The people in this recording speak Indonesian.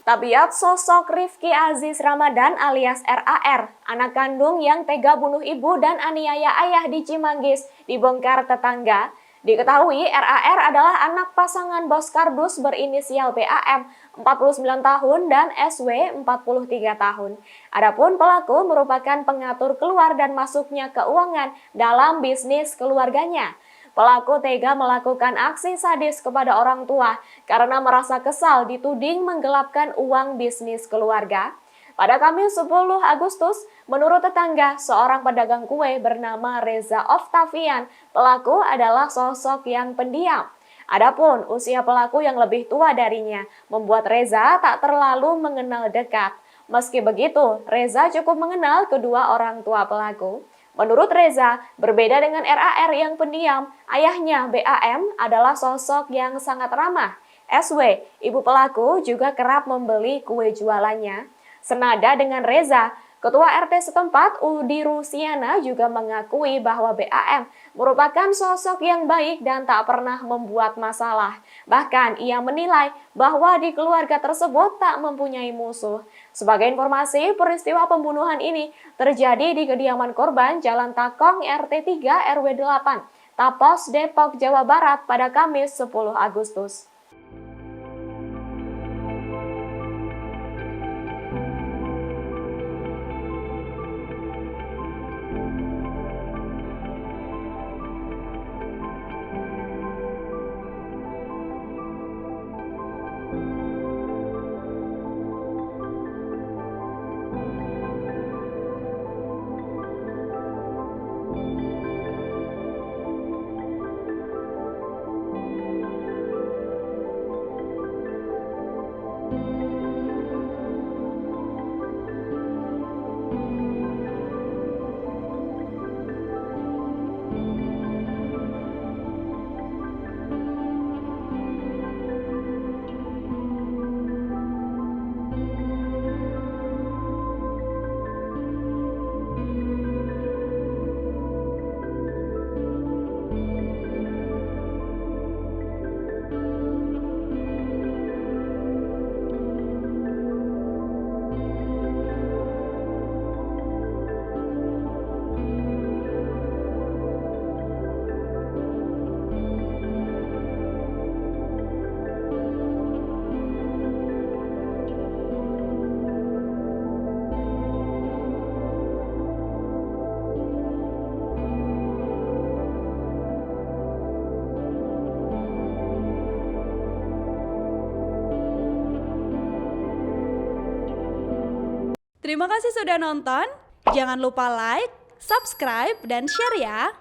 Tabiat sosok Rifki Aziz Ramadan alias RAR, anak kandung yang tega bunuh ibu dan aniaya ayah di Cimanggis, dibongkar tetangga. Diketahui RAR adalah anak pasangan bos kardus berinisial BAM, 49 tahun, dan SW, 43 tahun. Adapun pelaku merupakan pengatur keluar dan masuknya keuangan dalam bisnis keluarganya. Pelaku tega melakukan aksi sadis kepada orang tua karena merasa kesal dituding menggelapkan uang bisnis keluarga. Pada Kamis 10 Agustus, menurut tetangga, seorang pedagang kue bernama Reza Oftavian, pelaku adalah sosok yang pendiam. Adapun usia pelaku yang lebih tua darinya membuat Reza tak terlalu mengenal dekat. Meski begitu, Reza cukup mengenal kedua orang tua pelaku. Menurut Reza, berbeda dengan RAR yang pendiam, ayahnya BAM adalah sosok yang sangat ramah. SW, ibu pelaku, juga kerap membeli kue jualannya. Senada dengan Reza, Ketua RT setempat Udi Rusiana juga mengakui bahwa BAM merupakan sosok yang baik dan tak pernah membuat masalah. Bahkan ia menilai bahwa di keluarga tersebut tak mempunyai musuh. Sebagai informasi, peristiwa pembunuhan ini terjadi di kediaman korban Jalan Takong RT 3 RW 8, Tapos, Depok, Jawa Barat pada Kamis 10 Agustus. Terima kasih sudah nonton. Jangan lupa like, subscribe, dan share ya.